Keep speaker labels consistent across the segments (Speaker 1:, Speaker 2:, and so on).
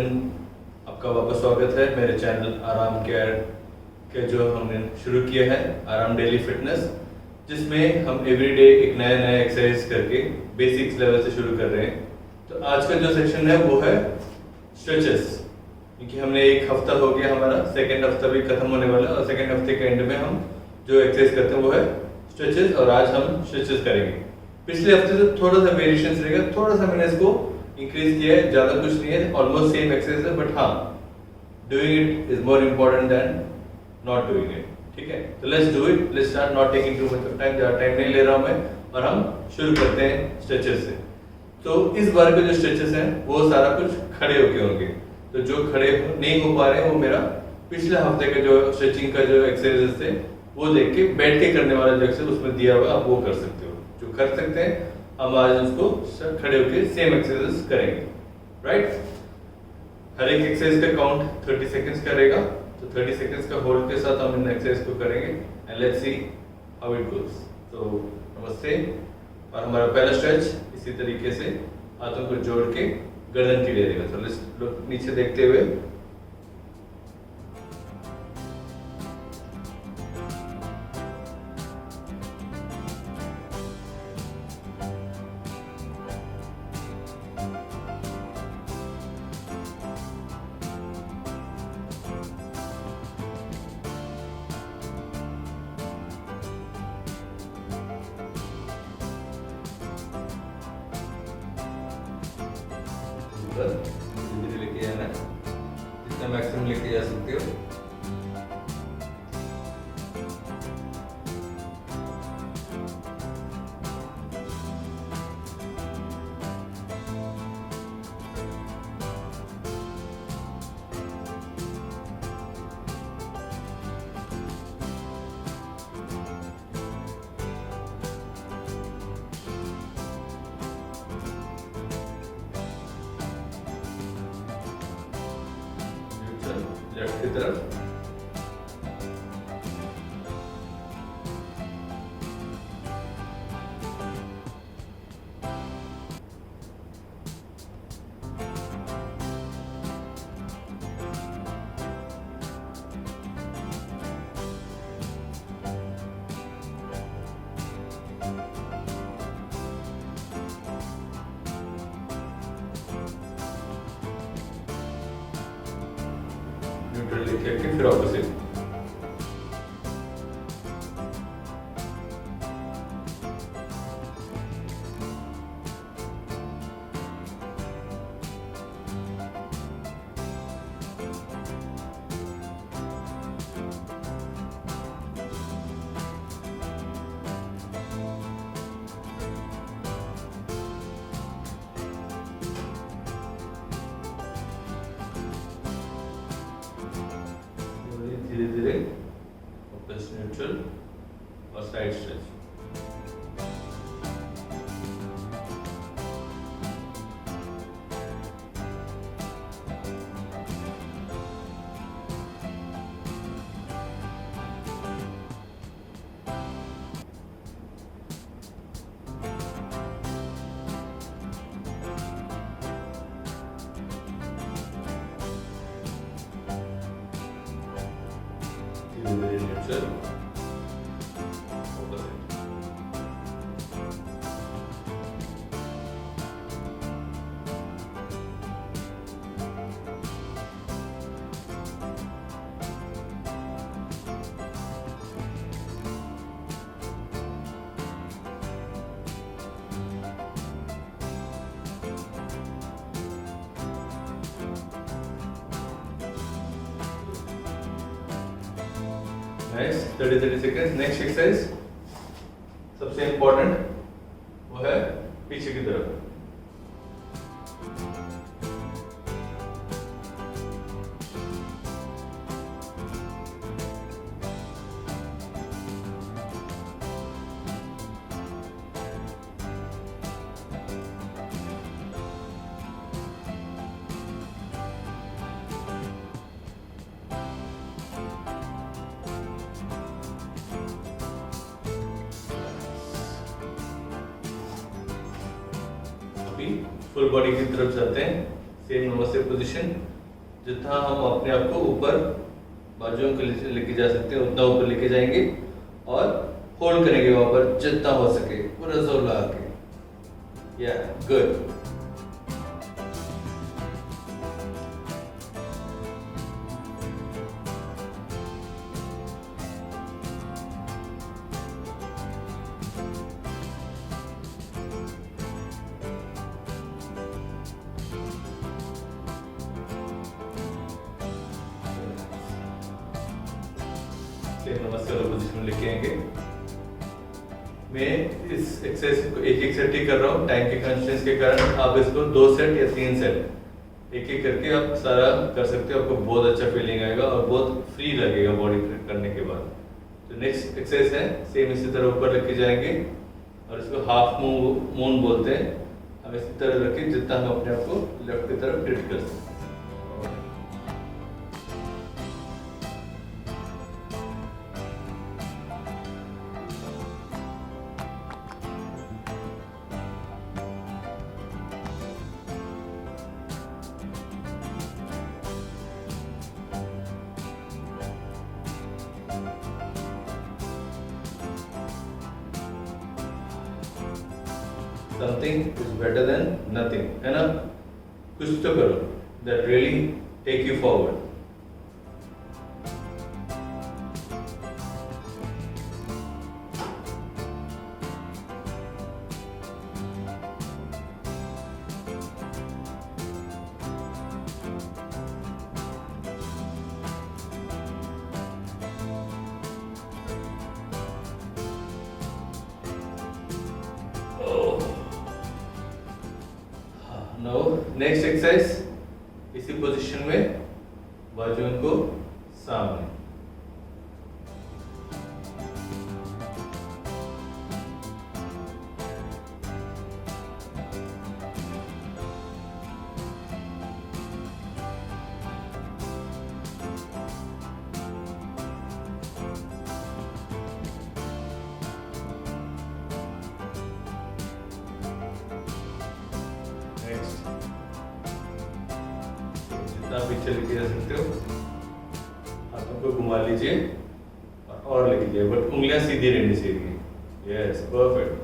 Speaker 1: दिन आपका वापस स्वागत है मेरे चैनल आराम केयर के जो हमने शुरू किया है आराम डेली फिटनेस, जिसमें हम एवरीडे एक नया नया एक्सरसाइज करके बेसिक्स लेवल से शुरू कर रहे हैं। तो आज का जो सेशन है वो है स्ट्रेचेस, क्योंकि हमने एक हफ्ता हो गया, हमारा सेकेंड हफ्ता भी खत्म होने वाला है और सेकेंड हफ्ते के एंड में हम जो एक्सरसाइज करते हैं वो है स्ट्रेचेस, और आज हम स्ट्रेचेस करेंगे। पिछले हफ्ते से थोड़ा सा वेरिएशन रहेगा, थोड़ा सा मैंने इसको इंक्रीज किया है, ज़्यादा कुछ नहीं है, ऑलमोस्ट सेम एक्सरसाइज है, बट हाँ doing it is more important then not doing it. ठीक है, तो let's do it, let's start, not taking too much of time, ज़्यादा टाइम नहीं ले रहा हूँ मैं, और हम शुरू करते हैं स्ट्रेचेस से। तो इस बार के जो स्ट्रेचेस हैं वो सारा कुछ खड़े होके होंगे, तो जो खड़े नहीं हो पा रहे हैं वो मेरा पिछले हफ्ते का जो स्ट्रेचिंग का जो एक्सरसाइज थे वो देख के बैठ के करने वाला जो एक्सरसाइज उसमें दिया हुआ आप वो कर सकते हो। जो कर सकते हैं हम आज उसको खड़े होके सेम एक्सरसाइज करेंगे, राइट। हर एक एक्सरसाइज का काउंट 30 सेकंड्स का रहेगा, तो 30 सेकंड्स का होल्ड के साथ हम इन एक्सरसाइज को करेंगे and let's see how it goes. तो नमस्ते, और हमारा पहला स्ट्रेच इसी तरीके से हाथों को जोड़ के गर्दन के लिए रहेगा। तो लेट्स लुक नीचे देखते हुए, धीरे लेके जाना है, जितना मैक्सिमम लेके जा सकते हो। लेफ्ट की तरफ, न्यूट्रल लेके आके फिर ऑपोजिट। धीरे धीरे वापस न्यूट्रल और साइड स्ट्रेच। धीरे neutral opposite. Next 30 seconds. Next exercise सबसे इंपॉर्टेंट वो है पीछे की तरफ। फुल बॉडी की तरफ जाते हैं, सेम नमस्ते पोजीशन, जितना हम अपने आप को ऊपर बाजुओं को लेके जा सकते हैं उतना ऊपर लेके जाएंगे और होल्ड करेंगे वहां पर जितना हो सके पूरा जोर लगा के। या गुड। नमस्ते वाला पोजीशन में लेके आएंगे। मैं इस एक्सरसाइज को एक सेट ही कर रहा हूँ टाइम के कंस्ट्रेंट्स के कारण। आप इसको 2 सेट या 3 सेट एक एक करके आप सारा कर सकते हो। आपको बहुत अच्छा फीलिंग आएगा और बहुत फ्री लगेगा बॉडी करने के बाद। तो नेक्स्ट एक्सरसाइज है सेम इसी तरह ऊपर लेके जाएंगे और इसको हाफ मून बोलते हैं। हम इसी तरह रखें जितना हम अपने आप को लेफ्ट की तरफ टिल्ट कर सकते हैं। Something is better than nothing, है ना? कुछ तो करो that really take you forward. Now next exercise इसी पोजीशन में बाजुओं को सामने। जितना पीछे लेके जा सकते हो हाथों को घुमा लीजिए और लेके जाइए, बट उंगलियां सीधी रहनी चाहिए। Yes perfect.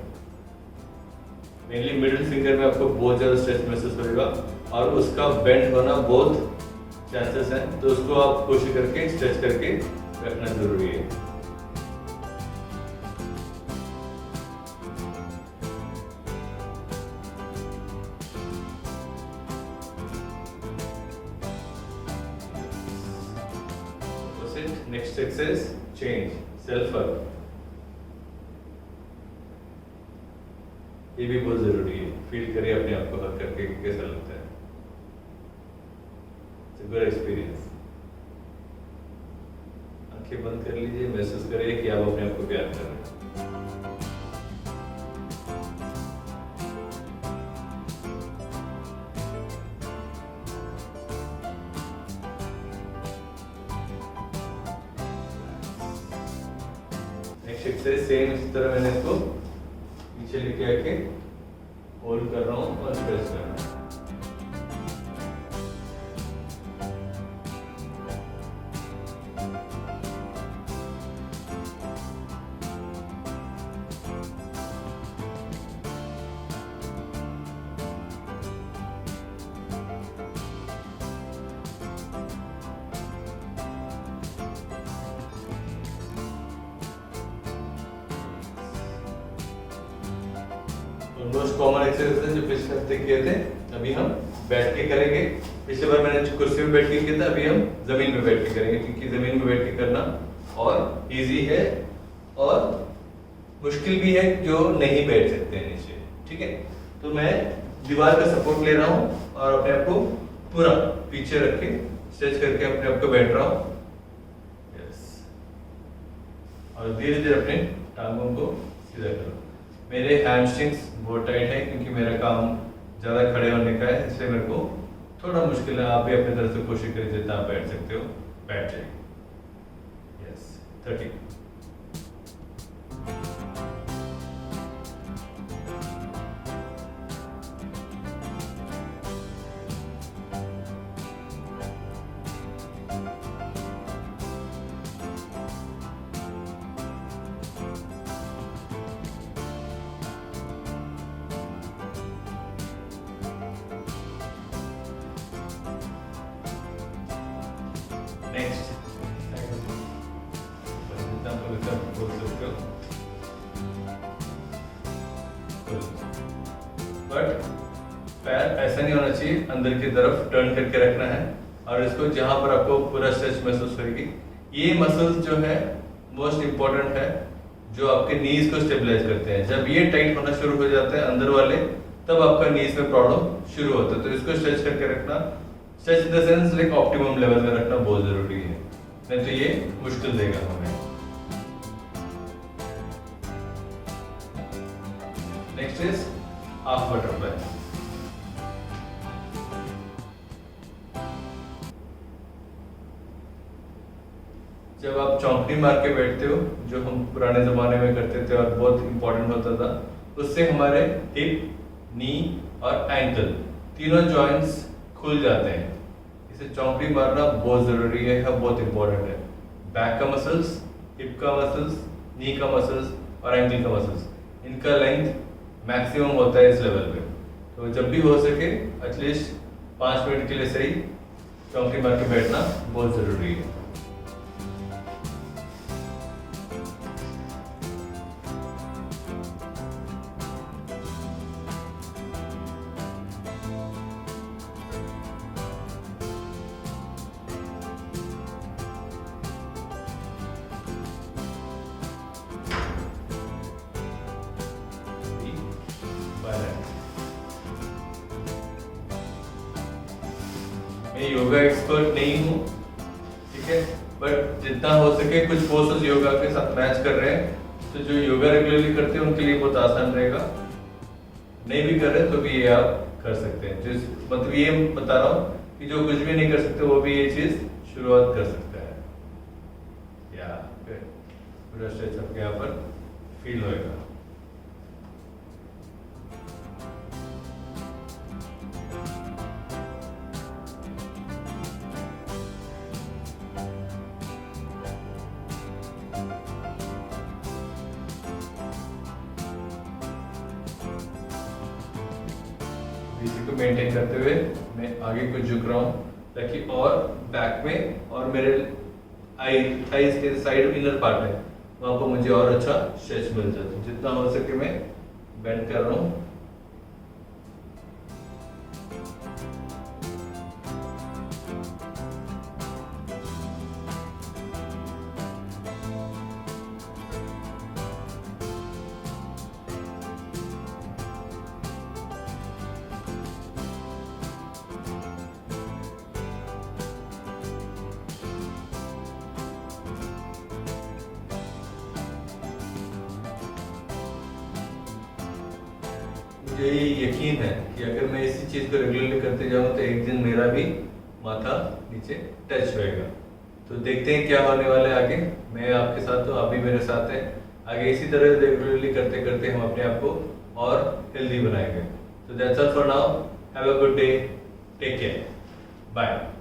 Speaker 1: Mainly middle finger में आपको बहुत ज़्यादा स्ट्रेच महसूस होगा और उसका बेंड होना बहुत चांसेस हैं, तो उसको आप कोशिश करके स्ट्रेच करके रखना जरूरी है। Next exercise change self up. ये भी बहुत जरूरी है। फील करिए अपने आप को हक करके कैसा लगता है। Good experience. आंखें बंद कर लीजिए, महसूस करिए कि आप अपने आप को प्यार कर रहे हैं। नेक्स्ट एक्सरसाइज सेम इसी तरह मैंने इसको नीचे लेके आके होल्ड कर रहा हूँ और स्ट्रेच कर रहा हूँ। मोस्ट कॉमन एक्सरसाइज जो पिछले हफ्ते किए थे अभी हम बैठ के करेंगे। पिछले बार मैंने कुर्सी में बैठ के किया था, अभी हम जमीन में बैठ के करेंगे, क्योंकि जमीन में बैठ के करना और इजी है और मुश्किल भी है जो नहीं बैठ सकते हैं नीचे। ठीक है, तो मैं दीवार का सपोर्ट ले रहा हूँ और अपने आप को पूरा पीछे रख के स्ट्रेच करके अपने आप को बैठ रहा हूँ। यस, और धीरे धीरे अपने टांगों को सीधा करो। मेरे हैमस्ट्रिंग्स बहुत टाइट है क्योंकि मेरा काम ज़्यादा खड़े होने का है, इसलिए मेरे को थोड़ा मुश्किल है। आप भी अपनी तरफ से कोशिश करिए जितना आप बैठ सकते हो बैठ जाइए। यस 30। ऐसा नहीं होना चाहिए, अंदर की तरफ टर्न करके रखना है और इसको जहां पर आपको पूरा स्ट्रेच महसूस होगी। ये मसल्स जो है मोस्ट इम्पोर्टेंट है, जो आपके नीज को स्टेबलाइज करते हैं। जब ये टाइट होना शुरू हो जाते हैं अंदर वाले, तब आपका नीज में प्रॉब्लम शुरू होता है। तो इसको स्ट्रेच करके रखना, stretch in the sense like optimum level में रखना बहुत जरूरी है, नहीं तो ये मुश्किल देगा हमें। Next is half butterfly. जब आप चौंकड़ी मार के बैठते हो, जो हम पुराने जमाने में करते थे और बहुत इंपॉर्टेंट होता था, उससे हमारे हिप, नी और एंकल तीनों जॉइंट्स खुल जाते हैं। इसे चौंकड़ी मारना बहुत जरूरी है, बहुत इंपॉर्टेंट है। बैक का मसल्स, हिप का मसल्स, नी का मसल्स और एंकल का मसल्स, इनका लेंथ मैक्सिमम होता है इस लेवल पे। तो जब भी हो सके एटलीस्ट 5 मिनट के लिए सही चौंकड़ी मार के बैठना बहुत जरूरी है। मैं योगा एक्सपर्ट नहीं हूँ, ठीक है, बट जितना हो सके कुछ पोस्टर्स योगा के साथ मैच कर रहे हैं, तो जो योगा रेगुलरली करते हैं उनके लिए बहुत आसान रहेगा। नहीं भी कर रहे तो भी ये आप कर सकते हैं। जिस मतलब ये बता रहा हूँ कि जो कुछ भी नहीं कर सकते वो भी ये चीज शुरुआत कर सकता है। या पूरा स्ट्रेच आपके यहाँ पर फील होएगा। इसी को मेंटेन करते हुए मैं आगे को झुक रहा हूँ, ताकि और बैक में और मेरे थाइस के साइड इनर पार्ट है वहाँ पर मुझे और अच्छा स्ट्रेच मिल जाता है। जितना हो सके मैं बेंड कर रहा हूँ। मुझे यकीन है कि अगर मैं इसी चीज़ को रेगुलरली करते जाऊँ तो एक दिन मेरा भी माथा नीचे टच होएगा। तो देखते हैं क्या होने वाला है आगे। मैं आपके साथ हूँ, आप भी मेरे साथ हैं। आगे इसी तरह रेगुलरली करते करते हम अपने आप को और हेल्दी बनाएंगे। तो that's all for now. Have a good day, take care, bye.